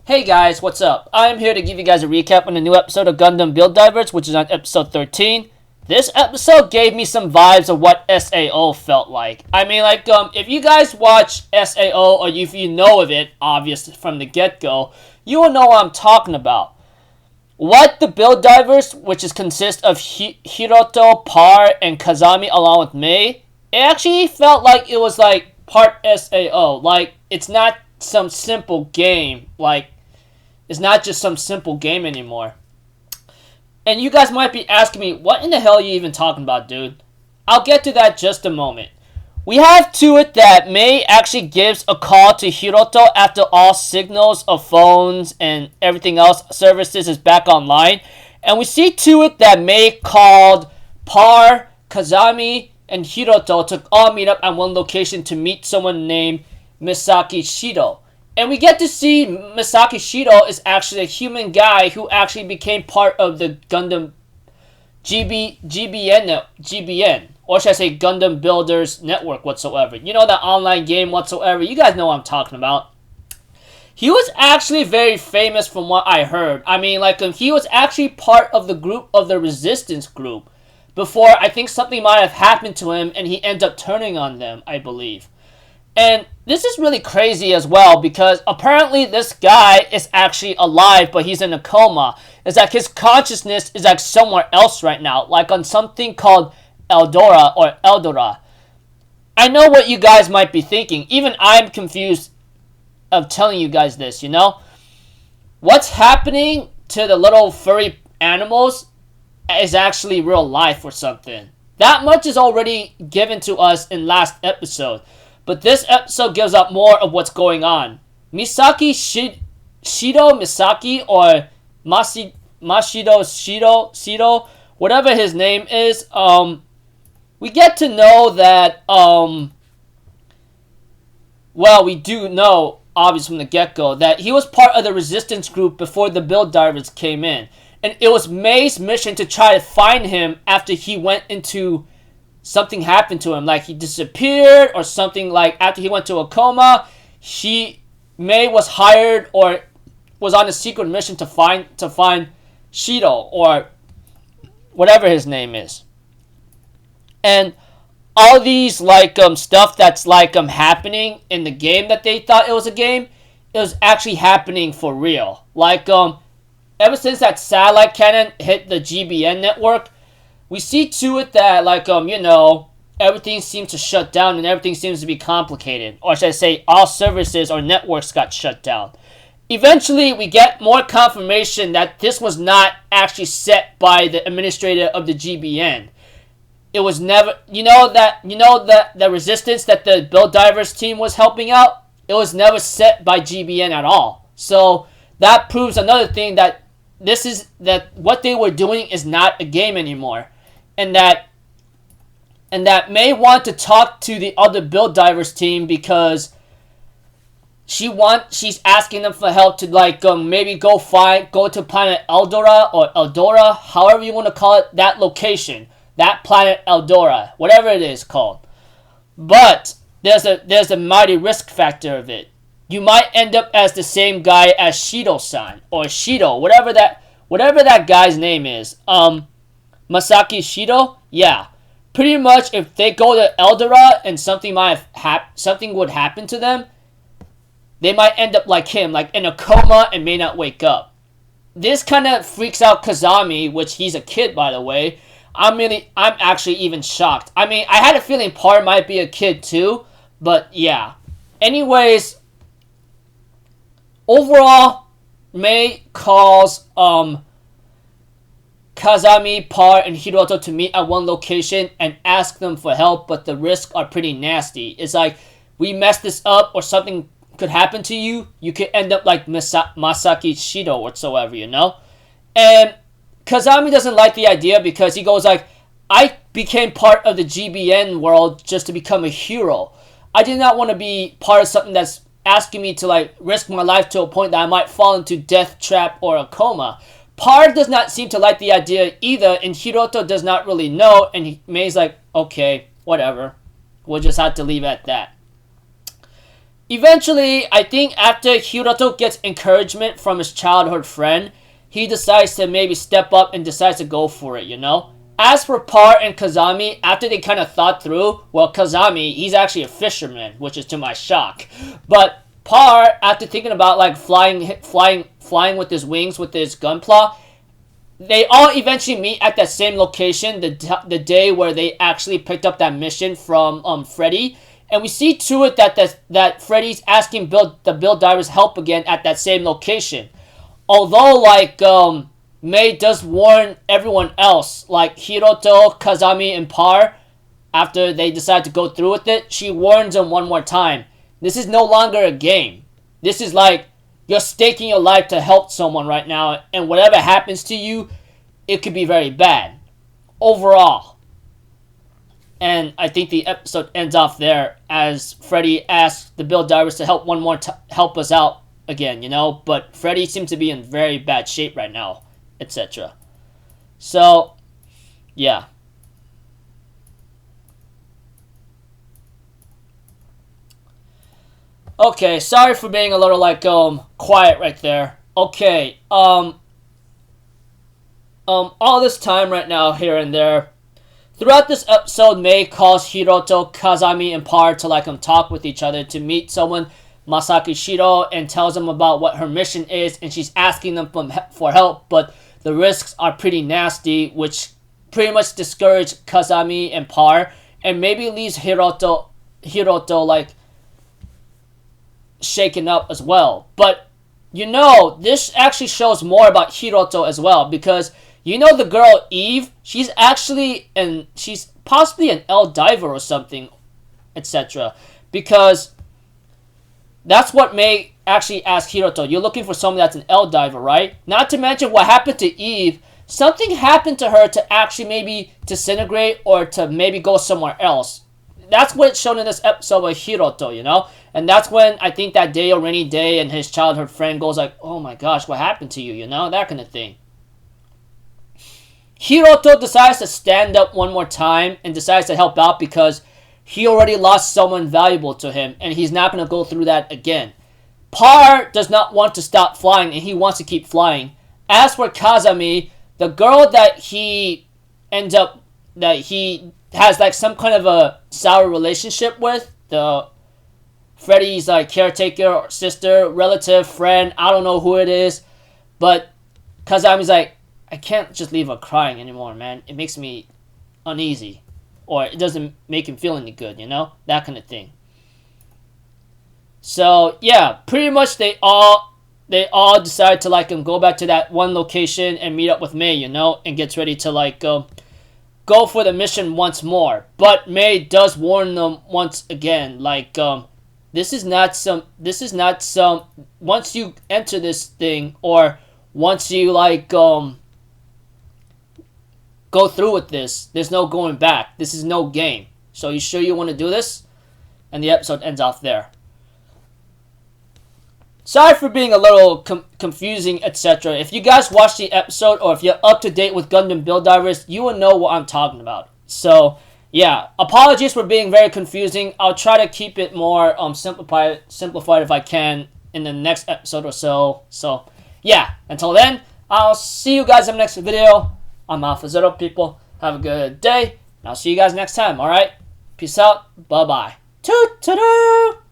Hey guys, what's up? I'm here to give you guys a recap on the new episode of Gundam Build Divers, which is on episode 13. This episode gave me some vibes of what SAO felt like. If you guys watch SAO, or if you know of it, obviously from the get-go, you will know what I'm talking about. What the Build Divers, which consists of Hiroto, Par, and Kazami along with Mei, it actually felt like it was like part SAO. Like, it's not some simple game. It's not just some simple game anymore. And you guys might be asking me, what in the hell are you even talking about, dude? I'll get to that just a moment. We have to it that Mei actually gives a call to Hiroto after all signals of phones and everything else services is back online. And we see to it that Mei called Par, Kazami, and Hiroto to all meet up at one location to meet someone named Misaki Shido. And we get to see Misaki Shido is actually a human guy who actually became part of the Gundam GBN, or should I say Gundam Builders Network whatsoever. You know, that online game whatsoever. You guys know what I'm talking about. He was actually very famous from what I heard. He was actually part of the group of the Resistance group before I think something might have happened to him and he ended up turning on them, I believe. And this is really crazy as well because apparently this guy is actually alive, but he's in a coma. It's like his consciousness is like somewhere else right now, like on something called Eldora or Eldora. I know what you guys might be thinking. Even I'm confused of telling you guys this, you know? What's happening to the little furry animals is actually real life or something. That much is already given to us in last episode. But this episode gives up more of what's going on. Misaki Shido Misaki or Mashido Shido, whatever his name is, we get to know that, we do know, obviously from the get-go, that he was part of the resistance group before the Build Divers came in. And it was Mei's mission to try to find him after he went into... something happened to him, like he disappeared or something, like after he went to a coma, Mei was hired or was on a secret mission to find Shido or whatever his name is. And all these stuff that's happening in the game that they thought it was a game, it was actually happening for real. Ever since that satellite cannon hit the GBN network, we see to it that, everything seems to shut down and everything seems to be complicated. Or should I say, all services or networks got shut down. Eventually, we get more confirmation that this was not actually set by the administrator of the GBN. It was never, the resistance that the Build Divers team was helping out, it was never set by GBN at all. So, that proves another thing that what they were doing is not a game anymore. And that Mei want to talk to the other Build Divers team because she's asking them for help to maybe go to planet Eldora or Eldora, however you want to call it, that location, that planet Eldora, whatever it is called. But there's a mighty risk factor of it. You might end up as the same guy as Shido-san or Shido, whatever that guy's name is. Masaki Shido? Yeah. Pretty much if they go to Eldora and something would happen to them, they might end up like him, like in a coma and may not wake up. This kind of freaks out Kazami, which he's a kid by the way. I'm actually even shocked. I had a feeling Par might be a kid too, but yeah. Anyways, overall, Mei calls Kazami, Par, and Hiroto to meet at one location and ask them for help, but the risks are pretty nasty. It's like, we mess this up or something could happen to you, you could end up like Masaki Shido whatsoever, you know? And Kazami doesn't like the idea because he goes like, I became part of the GBN world just to become a hero. I did not want to be part of something that's asking me to risk my life to a point that I might fall into death trap or a coma. Par does not seem to like the idea either, and Hiroto does not really know, and Mei's like, okay, whatever. We'll just have to leave it at that. eventually, I think after Hiroto gets encouragement from his childhood friend, he decides to maybe step up and decides to go for it, you know? As for Par and Kazami, after they kind of thought through, well, Kazami, he's actually a fisherman, which is to my shock. But Par, after thinking about like flying with his wings, with his gunpla, they all eventually meet at that same location, the day where they actually picked up that mission from Freddy. And we see to it that Freddy's asking the Build Divers help again at that same location. Although, like, Mei does warn everyone else, like Hiroto, Kazami, and Par, after they decide to go through with it, she warns them one more time. This is no longer a game. This is like, you're staking your life to help someone right now, and whatever happens to you, it could be very bad. Overall. And I think the episode ends off there, as Freddy asks the Build Divers to help help us out again, you know? But Freddy seems to be in very bad shape right now, etc. So, yeah. Okay, sorry for being a little, like, quiet right there. Okay, all this time right now, here and there, throughout this episode, Mei calls Hiroto, Kazami, and Par to, like, talk with each other, to meet someone, Masaki Shiro, and tells them about what her mission is, and she's asking them for help, but the risks are pretty nasty, which pretty much discourage Kazami and Par, and maybe leaves Hiroto, like, shaken up as well. But, you know, this actually shows more about Hiroto as well, because, you know, the girl Eve, she's possibly an L diver or something, etc. Because that's what Mei actually asked Hiroto. You're looking for someone that's an L diver, right? Not to mention what happened to Eve. Something happened to her to actually maybe disintegrate or to maybe go somewhere else. That's what's shown in this episode with Hiroto, you know? And that's when I think that day, a rainy day, and his childhood friend goes like, oh my gosh, what happened to you, you know? That kind of thing. Hiroto decides to stand up one more time and decides to help out because he already lost someone valuable to him, and he's not going to go through that again. Par does not want to stop flying, and he wants to keep flying. As for Kazami, the girl that he has like some kind of a sour relationship with, the Freddy's like caretaker or sister, relative, friend, I don't know who it is, but Kazami's like, I can't just leave her crying anymore, man. It makes me uneasy. Or it doesn't make him feel any good, you know? That kind of thing. So, yeah, pretty much they all decide to, like, go back to that one location and meet up with Mei, you know? And gets ready to, like, go for the mission once more. But Mei does warn them once again, like, this is not some, once you enter this thing, or once you, like, go through with this, there's no going back. This is no game. So you sure you want to do this? And the episode ends off there. Sorry for being a little confusing, etc. If you guys watched the episode, or if you're up to date with Gundam Build Divers, you will know what I'm talking about. So, yeah, apologies for being very confusing. I'll try to keep it more simplified if I can in the next episode or so. So, yeah, until then, I'll see you guys in the next video. I'm Alpha Zero, people. Have a good day. And I'll see you guys next time, alright? Peace out. Bye-bye. Toot-toot-toot!